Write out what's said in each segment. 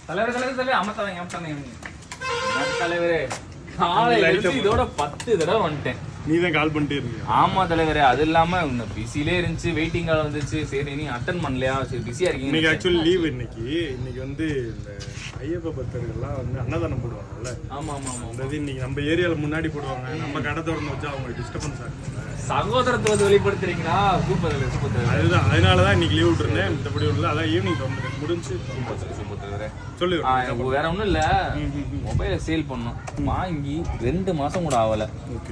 தலைவரே அமத்தாங்க தலைவரே காலையில இதோட 10 தடவை வந்துட்டேன். நீதான் கால் பண்ணிட்டே இருக்க. ஆமா தலைவரே, அது இல்லாம பிஸிலே இருந்துச்சு, வெயிட்டிங் கால் வந்துச்சு. சரி நீ அட்டன் பண்ணலையா, சரி பிஸியா இருக்கீங்க. இன்னைக்கு ஆக்சுவலி லீவ். இன்னைக்கு வந்து இந்த ஐயப்ப பக்தர்கள்லாம் வந்து அன்னதானம் போடுவாங்கல்ல. ஆமா ஆமா ஆமா. அதாவது இன்னைக்கு நம்ம ஏரியால முன்னாடி போடுவாங்க. நம்ம கடை திறந்து வச்சா அவங்க டிஸ்டர்பன்ஸ் ஆகும். சகோதரத்துவத்தை வெளிப்படுத்துறீங்களா? Super super. அதுதான், அதனாலதான் இன்னைக்கு லீவ் விட்டுருந்தேன். மத்தபடி உள்ள அதான் ஈவினிங் முடிஞ்சு. சூப்பர் தலைவரே. சொல்லு. வேற ஒண்ணும் இல்ல, மொபைலை சேல் பண்ணோம். வாங்கி 2 மாசம் கூட ஆகல.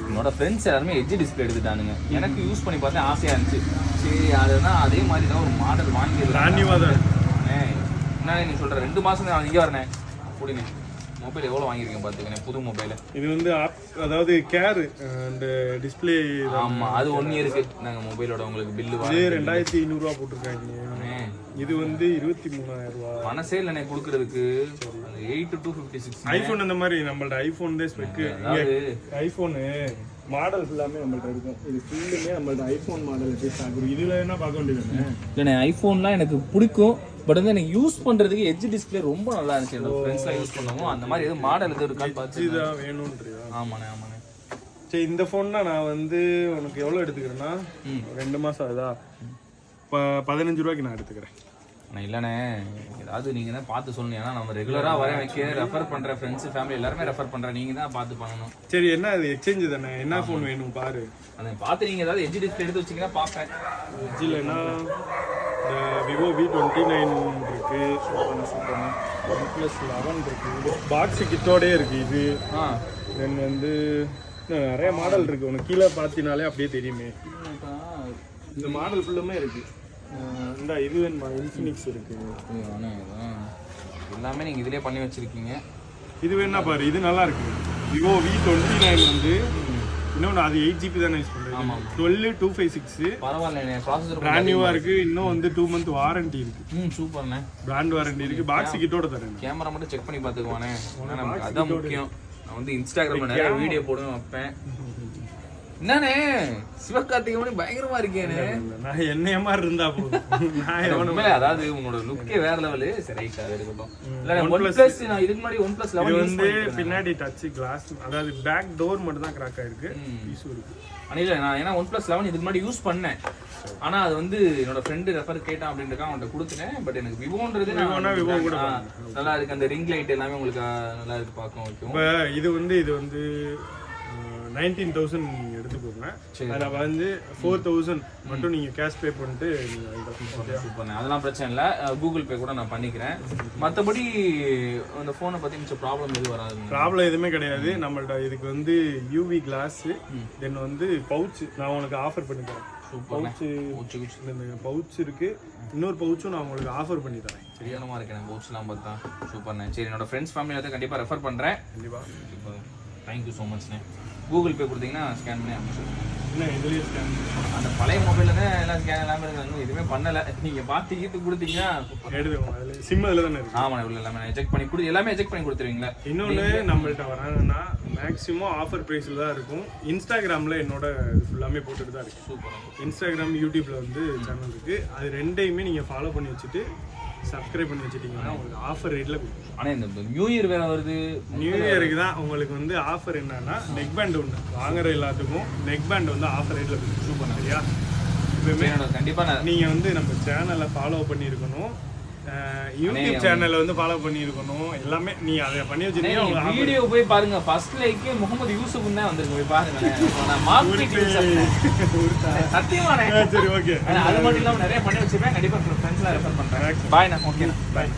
என்னோட ஃப்ரெண்ட்ஸ் எல்லாருமே எட்ஜ் டிஸ்பிளே எடுத்துட்டானுங்க. எனக்கு யூஸ் பண்ணி பார்த்தேன், ஆசையா இருந்துச்சு. சரி அதுதான் அதே மாதிரி தான் ஒரு மாடல் வாங்கிடலாம். என்ன நீ சொல்ற 2 மாசம் தான் இங்கே வரேன். அப்படிங்க மொபைல் எவ்வளோ வாங்கியிருக்கேன் பார்த்துக்கண்ணே, புது மொபைல். இது வந்து அதாவது கேர் அந்த டிஸ்பிளே. ஆமாம், அது 1 இயருக்கு நாங்கள் மொபைலோட உங்களுக்கு பில்லு 2500 ரூபா போட்டிருக்காங்க. இது வந்து 23,000 ரூபா. மனசே இல்லை எனக்கு கொடுக்கறதுக்கு. 8256 ஐபோன் அந்த மாதிரி நம்மள்ட்ட ஐபோன் தான் ஸ்பெக்கு. ஐபோனு மாடல் ஃபுல்லாமே நம்மள்ட்ட இருக்கும். இது ஃபுல்லுமே நம்மள்ட்ட ஐபோன் மாடல் பேஸ் ஆகும். இதுல என்ன பார்க்க வேண்டியது இல்லைண்ணே, ஐஃபோன்லாம் எனக்கு பிடிக்கும். பட் வந்து எனக்கு யூஸ் பண்றதுக்கு எட்ஜ் டிஸ்பிளே ரொம்ப நல்லா இருந்துச்சு. என்னோட ஃப்ரெண்ட்ஸ்லாம் யூஸ் பண்ணுவோம். அந்த மாதிரி எதுவும் மாடல் எதுவும் இருக்கான்னு பார்த்து இதுதான் வேணும்ன்றியா? ஆமாண்ணே ஆமாண்ணே. சரி, இந்த ஃபோன் தான் நான் வந்து உனக்கு எவ்வளோ எடுத்துக்கிறேன்னா 2 மாதம் ஆகுதா, 15 ரூபாய்க்கு நான் எடுத்துக்கிறேன். ஆனால் இல்லைண்ணே, ஏதாவது நீங்கள் தான் பார்த்து சொல்லணும். ஏன்னா நம்ம ரெகுலராக வர வைக்க ரெஃபர் பண்ணுற ஃப்ரெண்ட்ஸு ஃபேமிலி எல்லாருமே ரெஃபர் பண்ணுறேன். நீங்கள் தான் பார்த்து பண்ணணும். சரி, என்ன அது எக்ஸ்சேஞ்சு தானே? என்ன ஃபோன் வேணும் பாரு. அதை பார்த்து நீங்கள் ஏதாவது எட்ஜ் டிஸ்பிளே எடுத்து வச்சிங்கன்னா பார்ப்பேன். எட்ஜ் இல்லைன்னா இந்த விவோ V29 இருக்கு, OnePlus 11 இருக்கு, பாக்ஸு கிட்டோடே இருக்கு. இது தென் வந்து நிறைய மாடல் இருக்கு. உனக்கு கீழே பார்த்தினாலே அப்படியே தெரியுமே. இந்த மாடல் ஃபுல்லுமே இருக்கு. இந்த இது வேணுமா? இன்ஃபினிக்ஸ் இருக்கு. எல்லாமே நீங்கள் இதிலே பண்ணி வச்சிருக்கீங்க. இது வேணா பாரு, இது நல்லா இருக்கு. விவோ V29 வந்து இன்னொன்று அது 8GB தானே யூஸ் பண்ணுறேன். ஆமாம், 12256 பரவாயில்ல. ப்ராசஸர் பிராண்ட் நியூவாக இருக்கு. இன்னும் வந்து 2 மந்த் வாரண்டி இருக்கு. சூப்பர்ண்ணே. பிராண்ட் வாரண்டி இருக்கு. பாக்ஸ் கிட்டோட தரேன். கேமரா மட்டும் செக் பண்ணி பார்த்துக்குவானே, நமக்கு அதான் முக்கியம். நான் வந்து இன்ஸ்டாகிராமில் நிறைய வீடியோ போடுவேன் வைப்பேன். என்னண்ணே சிவகார்த்திகேயன் பயங்கரமா இருக்கேன்னு நான் என்னைய மாதிரி இருந்தா போதும். அதாவது உங்களோட லுக்கே வேற லெவலு. சரி ரைட், அது இருக்கட்டும். இல்ல OnePlus நான் இதுக்கு முன்னாடி OnePlus 11 இது வந்து பின்னாடி டச் கிளாஸ், அதாவது பேக் டோர் மட்டும் தான் கிராக் ஆயிருக்கு. பீஸ் இருக்கு. ஆனா இல்ல, நான் ஏன்னா OnePlus 11 இதுக்கு முன்னாடி யூஸ் பண்ணேன். ஆனா அது வந்து என்னோட ஃப்ரெண்டு ரெஃபர் கேட்டான் அப்படின்றக்காக அவன்கிட்ட கொடுத்துட்டேன். பட் எனக்கு விவோன்றது விவோ கூட நல்லா இருக்கு. அந்த ரிங் லைட் எல்லாமே உங்களுக்கு நல்லா இருக்கு, பார்க்க வைக்கும். இப்போ இது வந்து 19,000 நீங்க எடுத்துக்கோங்க. அதில் வந்து 4,000 மட்டும் நீங்க கேஷ் பே பண்ணிட்டு சூப்பர். அதெல்லாம் பிரச்சனை இல்லை, கூகுள் பே கூட நான் பண்ணிக்கிறேன். மற்றபடி அந்த ஃபோனை பற்றி மிச்சம் ப்ராப்ளம் எதுவும் வராது. ப்ராப்ளம் எதுவுமே கிடையாது. நம்மள்ட்ட இதுக்கு வந்து UV கிளாஸ், தென் வந்து பவுச் நான் உங்களுக்கு ஆஃபர் பண்ணி தரேன். பவுச் இருக்கு. இன்னொரு பவுச்சும் நான் உங்களுக்கு ஆஃபர் பண்ணி தரேன். சரியானமா இருக்கு எனக்கு பவுச்லாம் பார்த்தா. சூப்பர்ண்ணே. சரி, என்னோட ஃப்ரெண்ட்ஸ் ஃபேமிலி வந்து கண்டிப்பாக ரெஃபர் பண்ணுறேன். கண்டிப்பாக. தேங்க்யூ ஸோ மச்ண்ணே. கூகுள் பே கொடுத்தீங்கன்னா ஸ்கேன் பண்ணி அனுப்பிச்சிடுறேன். என்ன இதுலேயே ஸ்கேன் அந்த பழைய மொபைலில் தான் எல்லாம் ஸ்கேன் எல்லாமே இருக்காங்க. எதுவுமே பண்ணலை. நீங்கள் பார்த்து கீத்து கொடுத்தீங்கன்னா எடுத்துக்கோங்க. அதில் சிம் அதில் தானே இருக்கு. ஆமாம், இவ்வளோ எல்லாமே எஜெக்ட் பண்ணி எல்லாமே எஜெக்ட் பண்ணி கொடுத்துருவீங்களா? இன்னொன்று நம்மள்ட்ட வராங்கன்னா மேக்ஸிமம் ஆஃபர் ப்ரைஸில் தான் இருக்கும். இன்ஸ்டாகிராமில் என்னோட ஃபுல்லாமே போட்டுட்டு தான் இருக்கு. சூப்பர். இன்ஸ்டாகிராம், யூடியூப்பில் வந்து சேனல் இருக்குது. அது ரெண்டையுமே நீங்கள் ஃபாலோ பண்ணி வச்சுட்டு சப்ஸ்கிரைப் பண்ணி வச்சுட்டீங்கன்னா உங்களுக்கு ஆஃபர் ரேட்டில் கொடுக்கும். ஆனால் இந்த நியூ இயர் வேறு வருது. நியூ இயருக்கு தான் உங்களுக்கு வந்து ஆஃபர் என்னன்னா நெக் பேண்ட் ஒன்று வாங்குற எல்லாத்துக்கும் நெக் பேண்ட் வந்து ஆஃபர் ரேட்டில் கொடுக்கும். சூப்பர். சரியா? எப்பவுமே கண்டிப்பாக நீங்கள் வந்து நம்ம சேனலை ஃபாலோ பண்ணியிருக்கணும். யூடியூப் சேனலை வந்து ஃபாலோ பண்ணியிருக்கணும். எல்லாமே நீ அதை பண்ணி வச்சுருந்தீங்க. வீடியோ போய் பாருங்க. ஃபர்ஸ்ட் லைக் முகமது யூசுப் தான் வந்திருக்கு, போய் பாருங்க. சத்தியமான. சரி, ஓகே. அது மட்டும் இல்லாமல் நிறைய பண்ணி வச்சிருப்பேன். கண்டிப்பாக ஃப்ரெண்ட்ஸ்லாம் ரெஃபர் பண்ணுறேன். பாய்ண்ணா. ஓகேண்ணா, பாய்.